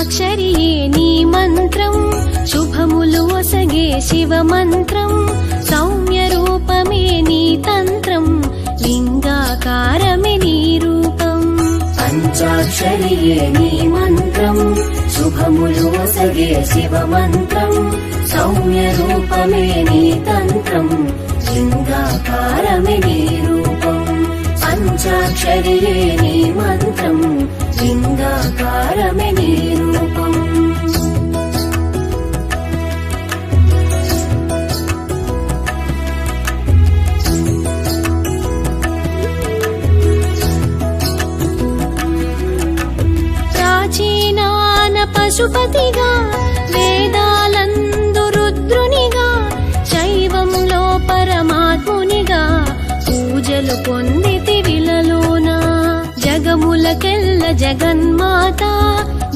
పంచాక్షరియే నీ మంత్రం శుభములు ఒసగే శివ మంత్రం సౌమ్య రూపమే నీ తంత్రం లింగాకారమే నీ రూపం పంచాక్షరియే నీ మంత్రం శుభములు ఒసగే శివ మంత్రం సౌమ్య రూపమే నీ తంత్రం లింగాకారమే నీ రూపం పంచాక్షరియే నీ మంత్రం లింగాకారమే నీ రూపం ప్రాచీనాన పశుపతిగా వేదాలందు రుద్రునిగా శైవంలో పరమాత్మునిగా పూజలు పొందితివిలలోన జగములకెల్ల జగన్మాత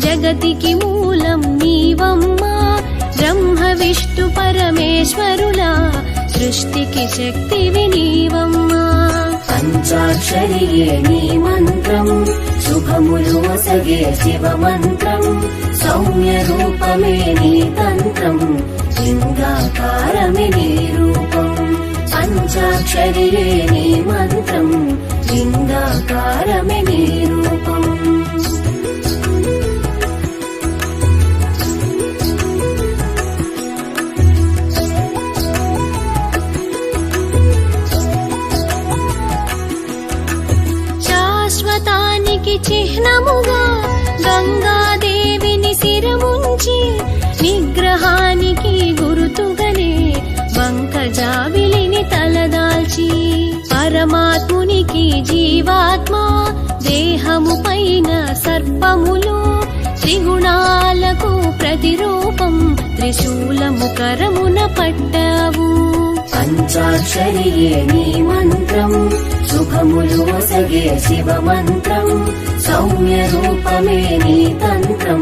జగతికి మూలం నీవమ్మా బ్రహ్మ విష్ణు పరమేశ్వరుల సృష్టికి శక్తివి నీవమ్మా పంచాక్షరియే నీ మంత్రం శుభములు ఒసగే శివ మంత్రం సౌమ్య రూపమే నీ తంత్రం లింగాకారమే నీ రూపం పంచాక్షరియే నీ మంత్రం లింగాకారమే నీ రూపం శాశ్వతానికి చిహ్నముగా గంగాదేవిని శిరముంచి నిగ్రహానికి గురుతుగనే వంకజావిలిని తలదాల్చి పరమాత్మునికి జీవాత్మ దేహము పైన సర్పములు త్రిగుణాలకు ప్రతిరూపం త్రిశూలము కరమున పట్టావు పంచాక్షరియే నీ మంత్రం శుభములు ఒసగే శివ మంత్రం సౌమ్య రూపమే నీ తంత్రం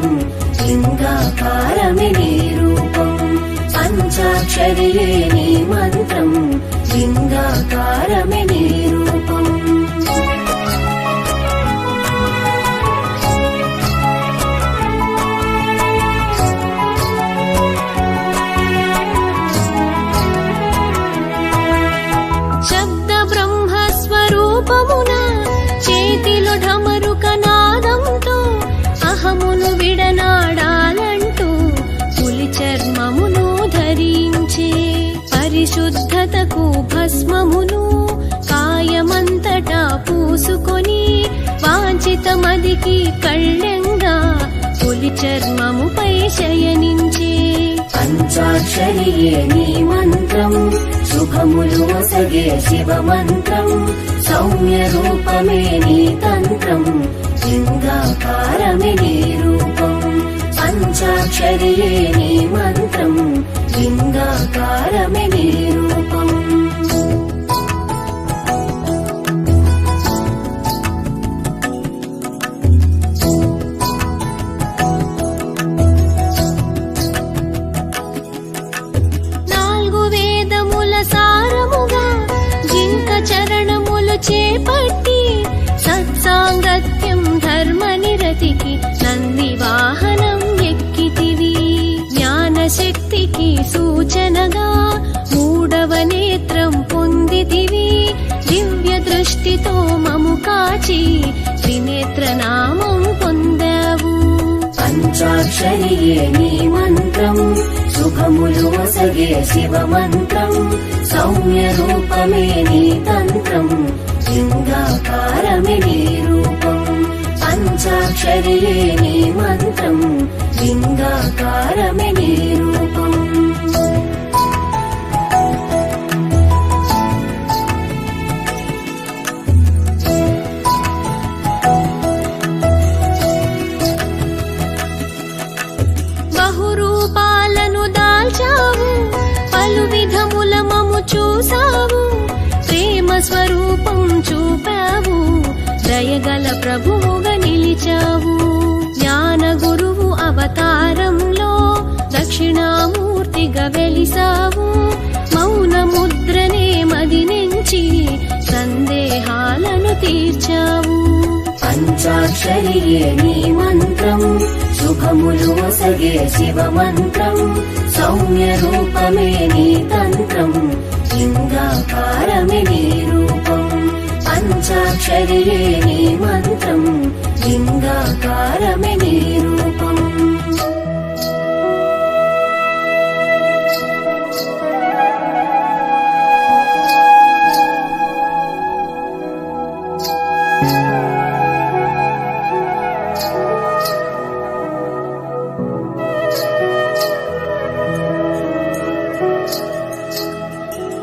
లింగాకారమే నీ రూపం పంచాక్షరియే నీ మంత్రం లింగాకారమే నీ రూపం శబ్ద బ్రహ్మస్వరూపమున చేతిలో ఢమరుక నాదంతో అహమును విడనాడాలంటూ పులి చర్మమును ధరించే పరిశుద్ధతకు భస్మమును కాయమంతటా పూసుకొని వాంఛితమదికి కళ్ళెంగా పులి చర్మముపై శయనించే పంచాక్షరియే నీ మంత్రం శుభములు ఒసగే శివ మంత్రం సౌమ్య రూపమే నీ తంత్రం లింగాకారమే నీ రూపం పంచాక్షరియే నీ మంత్రం లింగాకారమే నీ రూపం సారముగా జింక చరణములు చేపట్టి సత్సాంగత్యం ధర్మ నిరతికి నంది వాహనం ఎక్కితివి జ్ఞానశక్తికి సూచనగా మూడవ నేత్రం పొందితివి దివ్య దృష్టితో మము కాచి త్రినేత్ర నామం పొందావు పంచాక్షరియే నీ మంత్రం శుభములు ఒసగే శివ మంత్రం సౌమ్య రూపమే నీ తంత్రం లింగాకారమే నీ రూపం పంచాక్షరియే నీ మంత్రం లింగాకారమే నీ రూపం బహురూపాలను దాల్చావు పలు విధముల మము చూసావు ప్రేమ స్వరూపం చూపావు దయగల ప్రభువుగా నిలిచావు జ్ఞాన గురువు అవతారంలో దక్షిణామూర్తిగా వెలిసావు మౌన ముద్రనే మదినించి సందేహాలను తీర్చావు పంచాక్షరియే నీ మంత్రం శుభ సుఖములు ఒసగే శివ మంత్రం సౌమ్య రూపమే నీ తంత్రం లింగాకారమే నీ రూపం పంచాక్షరియే నీ మంత్రం లింగాకారమే నీ రూపం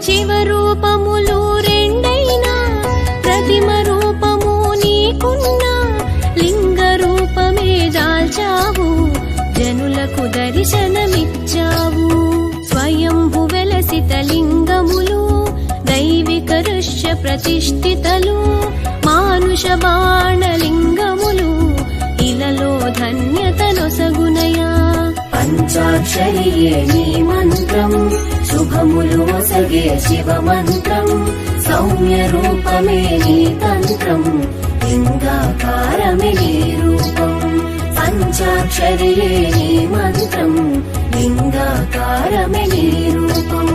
శివరూపములు రెండైనా ప్రతిమ రూపము నీకున్నా లింగ రూపమే దాల్చావు జనులకు దర్శనమిచ్చావు స్వయంభు వెలసిత లింగములు దైవిక ఋష్య ప్రతిష్ఠితలు మానుష బాణలింగములు ఇలలో ధన్యతనొసగునయా పంచాక్షరియే నీ మంత్రం శుభములు ఒసగే శివ మంత్రం సౌమ్య రూపమే నీ తంత్రం లింగాకారమే నీ రూపం పంచాక్షరియే నీ మంత్రం లింగాకారమే నీ రూపం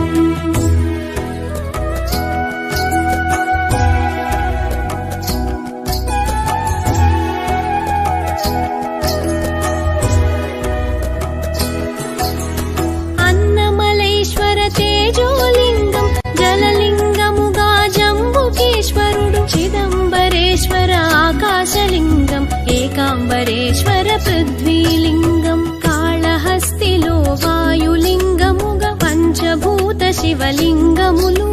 తేజోలింగం జలలింగముగా జంబుకేశ్వరుడు చిదంబరేశ్వర ఆకాశలింగం ఏకాంబరేశ్వర పృథ్వీలింగం కాళహస్తిలో వాయులింగముగా పంచభూత శివలింగములు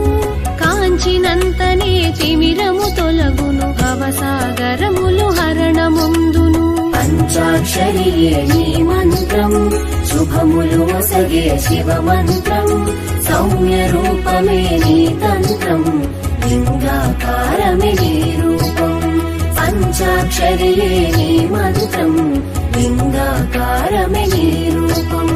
కాంచినంతనే తిమిరము తొలగును భవసాగరములు హరణముందును పంచాక్షరియే నీ మంత్రం శుభములు ఒసగే శివ మంత్రం సౌమ్య రూపమే నీ తంత్రం లింగాకారమే నీ రూపం పంచాక్షరియే నీ మంత్రం లింగాకారమే నీ రూపం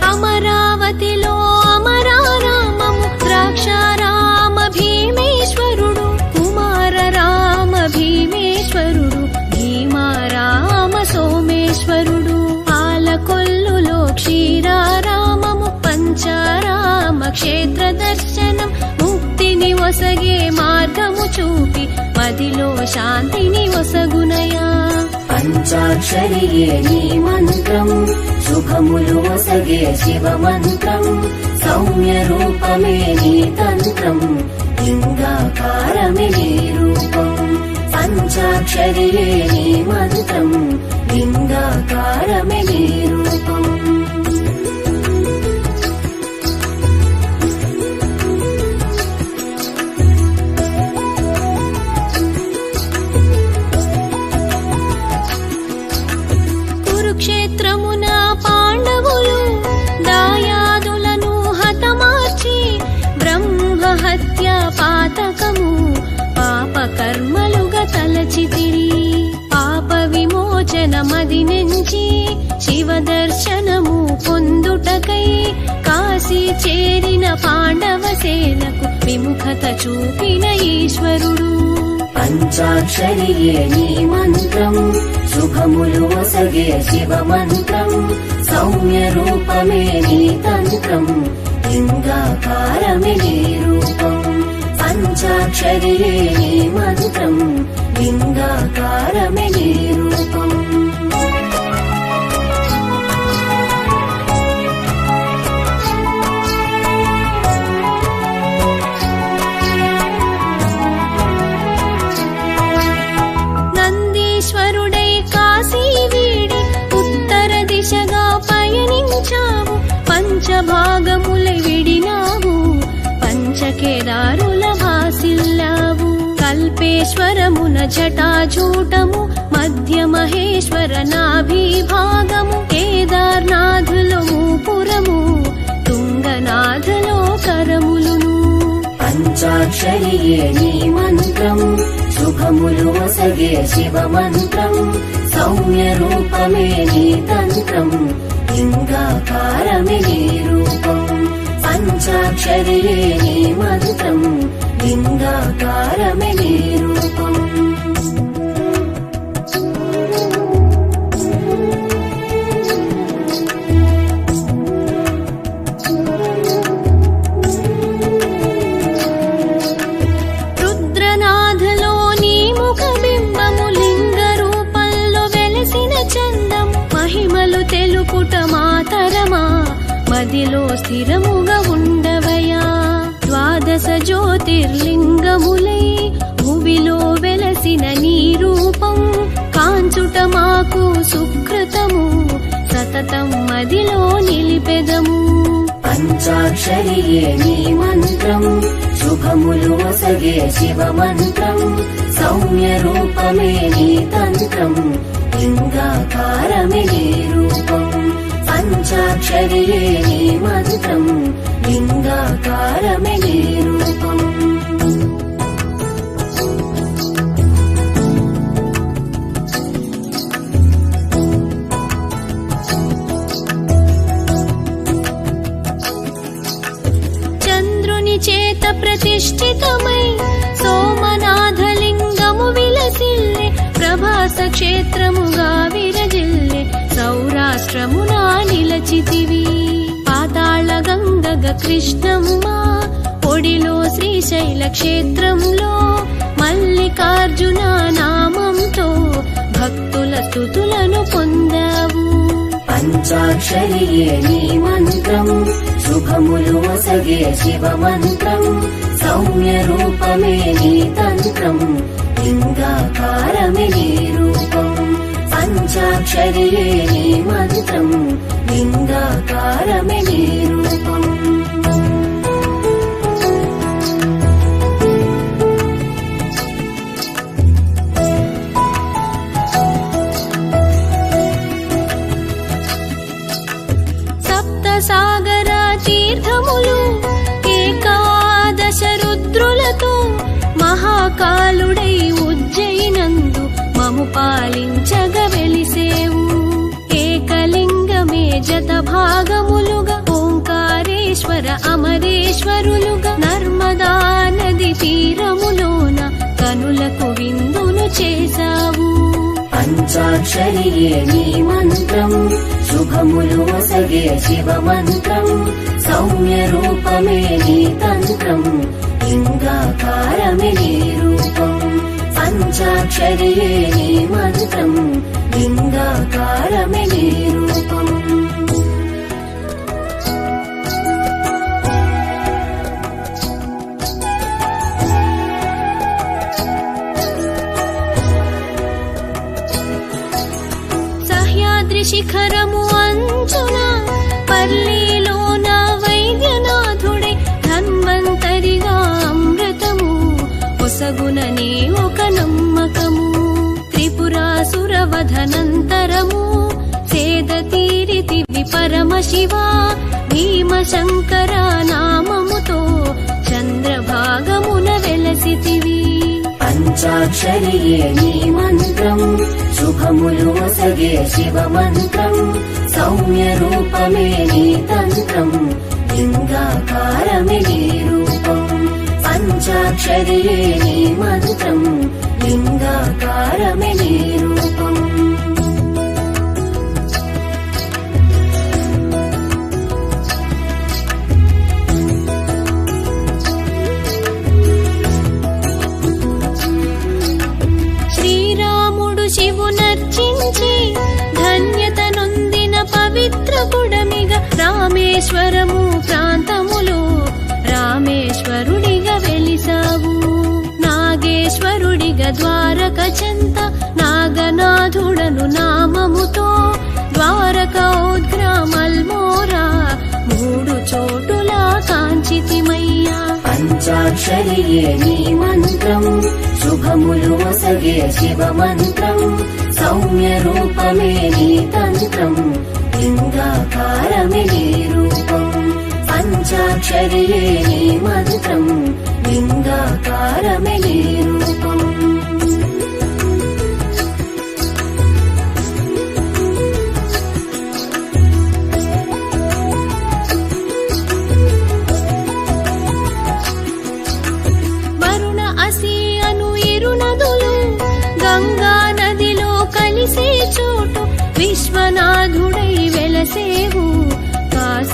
అమరావతిలో అమరారామము ద్రాక్షారామ భీమేశ్వరుడు కుమార రామ భీమేశ్వరుడు భీమారామ సోమేశ్వరుడు పాలకొల్లులో క్షీరారామము పంచారామ క్షేత్ర దర్శనం ముక్తిని ఒసగే మార్గము చూపి మదిలో శాంతిని ఒసగునయా పంచాక్షరియే నీ మంత్రం శుభములు ఒసగే శివ మంత్రం సౌమ్య రూపమే నీ తంత్రం లింగాకారమే నీ రూపం పంచాక్షరియే నీ మంత్రం లింగాకారమే నీ రూపం కురుక్షేత్రమున పాండవులు దాయాదులను హతమార్చి బ్రహ్మహత్య పాతకము పాపకర్మలుగా తలచితిరి పాప విమోచన మది నుంచి శివ దర్శనము పొందుటకై కాశీ చేరిన పాండవ సేనకు విముఖత చూపిన ఈశ్వరుడు పంచాక్షరియే నీ మంత్రం శుభములు ఒసగే శివ మంత్రం సౌమ్య రూపమే నీ తంత్రం లింగాకారమే నీ రూపం పంచాక్షరియే నీ మంత్రం లింగాకారమే నీ రూపం నందీశ్వరుడై కాశీ వీడి ఉత్తర దిశగా పయనించావు పంచభాగములై విడినావు పంచకేదారుల వాసిల్లావు కల్పేశ్వరమున జటాజూటము మధ్య మహేశ్వర నాభిభాగము కేదార్నాథులో మూపురము తుంగనాథలో కరములును పంచాక్షరియే నీ మంత్రం శుభములు ఒసగే శివ మంత్రం సౌమ్య రూపమే నీ తంత్రం లింగాకారమే నీ రూపం పంచాక్షరియే నీ మంత్రం లింగాకారమే నీ రూపం మదిలో స్థిరముగా ఉండవయా ద్వాదశ జ్యోతిర్లింగములై భువిలో వెలసిన నీ రూపం కాంచుట మాకు సుకృతము సతతం మదిలో నిలిపెదము పంచాక్షరియే నీ మంత్రం శుభములు వసగే శివ మంత్రం సౌమ్య రూపమే నీ తంత్రం లింగాకారమే నీ రూపం పంచాక్షరియే నీ మంత్రం లింగాకారమే నీ రూపం చంద్రుని చేత ప్రతిష్ఠితమై సోమనాథలింగము విలసిల్లే ప్రభాస క్షేత్రముగా విరజిల్లే సౌరాష్ట్రమునా నిలచితివి పాతాళ గంగగ కృష్ణమ్మ ఒడిలో శ్రీశైల క్షేత్రంలో మల్లికార్జున నామంతో భక్తుల స్తుతులను పొందావు పంచాక్షరియే నీ మంత్రం శుభములు వసగే శివ మంత్రం సౌమ్య రూపమే నీ తంత్రం లింగాకారమే నీ రూపం పంచాక్షరియే నీ మంత్రం లింగాకారమే నీ రూపం సప్త సాగర తీర్థములు ఏకాదశ రుద్రులతో మహాకాలుడై ఉజ్జయినందు మము పాలించగ వెలిసేవు ఏకలింగమే జత భాగములుగా ఓంకారేశ్వర అమరేశ్వరులుగా నర్మదా నది తీరములోన కనులకు విందును చేశావు పంచాక్షరియే నీ మంత్రం శుభములు వసగే శివ మంత్రం సౌమ్య రూపమే నీ తంత్రం లింగాకారమే నీ రూపం పంచాక్షరియే నీ మంత్రం లింగాకారమే నీ రూపం సహ్యాద్రి శిఖరము అంచున పల్లీలోన వైద్యనాథుడే ధన్వంతరిగా అమృతము ఒసగుననే ఒక నమ్మకము త్రిపురాసుర వధనంతరము సేద తీరితివి పరమశివ భీమశంకర నామముతో చంద్రభాగమున వెలసితివి పంచాక్షరియే నీ మంత్రం శుభములు వసగే శివ మంత్రం సౌమ్య రూపమే నీ తంత్రం లింగాకారమే నీ రూపం పంచాక్షరియే నీ మంత్రం లింగాకారమే నీ రూపం శివునర్చించి ధన్యత నొందిన పవిత్ర పుడమిగా రామేశ్వరము ప్రాంతములో రామేశ్వరుడిగా వెలిసావు నాగేశ్వరుడిగా ద్వారక చెంత నాగనాథుడను నామముతో ద్వారకోద్గ్రామల్మోరా మూడు చోటులా కాంచితిమయ్యా పంచాక్షరియే నీ మంత్రం శుభములు వసగే శివ మంత్రం సౌమ్య రూపమే నీ తంత్రం లింగాకారమే నీ రూపం పంచాక్షరియే నీ మంత్రం లింగాకారమే నీ రూపం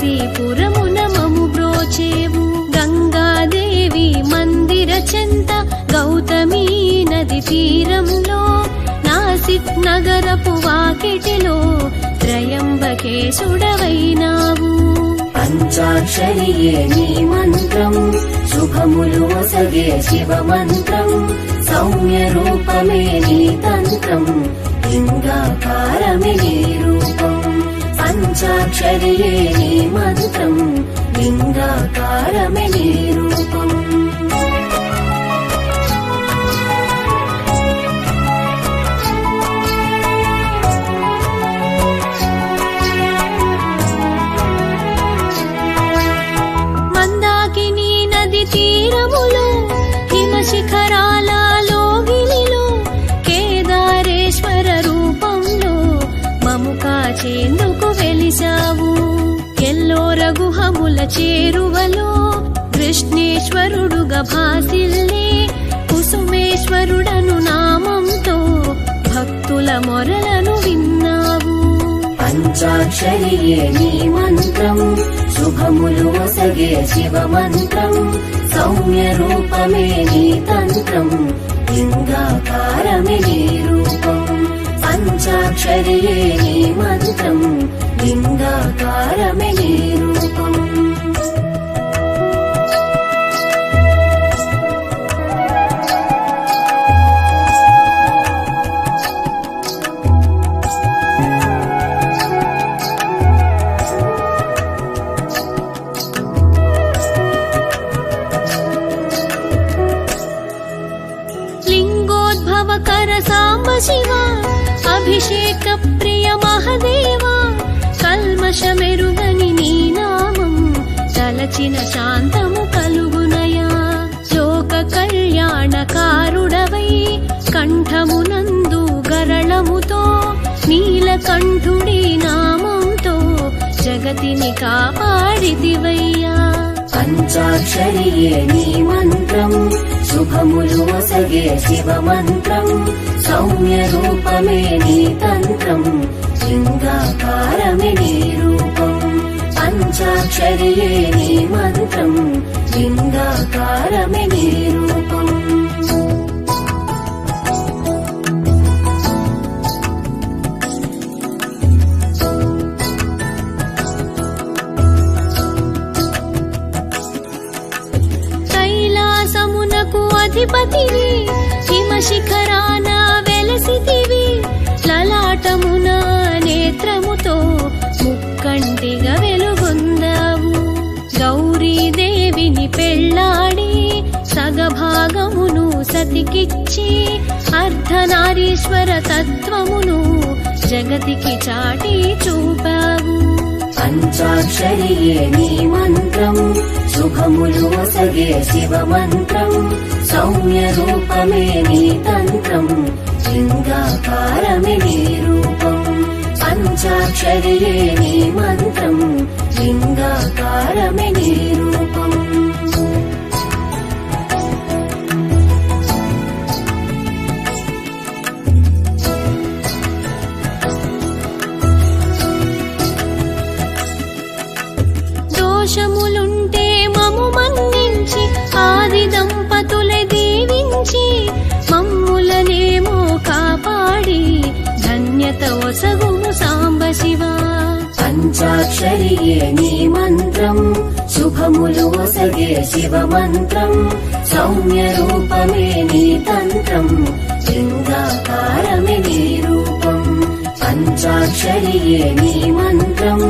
కాశీపురమున మము బ్రోచేవు గంగాదేవి మందిర చెంత గౌతమీ నది తీరంలో నాసిక్ నగరపు వాకిటిలో త్రయంబకేశుడవైనావు పంచాక్షరియే నీ మంత్రం శుభములు ఒసగే శివ మంత్రం సౌమ్య రూపమే నీ తంత్రం లింగాకారమే నీ రూపం పంచాక్షరియే నీ మంత్రం లింగాకారమే నీ రూపం మందాకిని నది తీరములో హిమశిఖరాల లోగిలిలో కేదారేశ్వర రూపంలో మము కాచేందుకు వెలిసావు ఎల్లోర గుహముల చేరువలో కృష్ణేశ్వరుడుగా భాసిల్లే కుసుమేశ్వరుడను నామంతో భక్తుల మొరలను విన్నావు పంచాక్షరియే నీ మంత్రం శుభములు ఒసగే శివ మంత్రం సౌమ్య రూపమే నీ తంత్రం లింగాకారమే నీ రూపం పంచాక్షరియే నీ మంత్రం లింగాకారమే నీ రూపం లింగోద్భవకర సాంబ శివ అభిషేక ప్రియ మహదేవా కల్మషమెరుగని నీ నామం తలచిన శాంతము కలుగునయా లోక కళ్యాణకారుడవై కంఠమునందు గరళముతో నీలకంఠుడి నామంతో జగతిని కాపాడిదివయ్యా పంచాక్షరియే నీ మంత్రం శుభములు ఒసగే శివ మంత్రం సౌమ్య రూపమే నీ తంత్రం లింగాకారమే నీ రూపం పంచాక్షరియే నీ మంత్రం లింగాకారమే నీ రూపం కైలాసమునకు అధిపతివి హిమశిఖరాన వెలసితివి లలాటమున నేత్రముతో ముక్కంటిగా వెలుగొందావు గౌరీదేవిని పెళ్ళాడి సగభాగమును సతికిచ్చి అర్ధనారీశ్వర తత్వమును జగతికి చాటి చూపావు పంచాక్షరియే నీ మంత్రం శుభములు ఒసగే శివ మంత్రం సౌమ్య రూపమే నీ తంత్రం లింగాకారమే నీ రూపం పంచాక్షరియే నీ మంత్రం లింగాకారమే నీ రూపం దోషములుంటే మము మన్నించి ఆది దంపతులే దీవించి మమ్ములనేమో కాపాడి ధన్యత ఒసగుము సాంబ శివ పంచాక్షరియే నీ మంత్రం శుభములు ఒసగే శివ మంత్రం సౌమ్య రూపమే నీ తంత్రం లింగాకారమే నీ రూపం పంచాక్షరియే నీ మంత్రం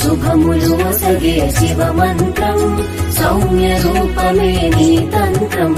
శుభములు ఒసగే శివ మంత్రం సౌమ్య రూపమే నీ తంత్రం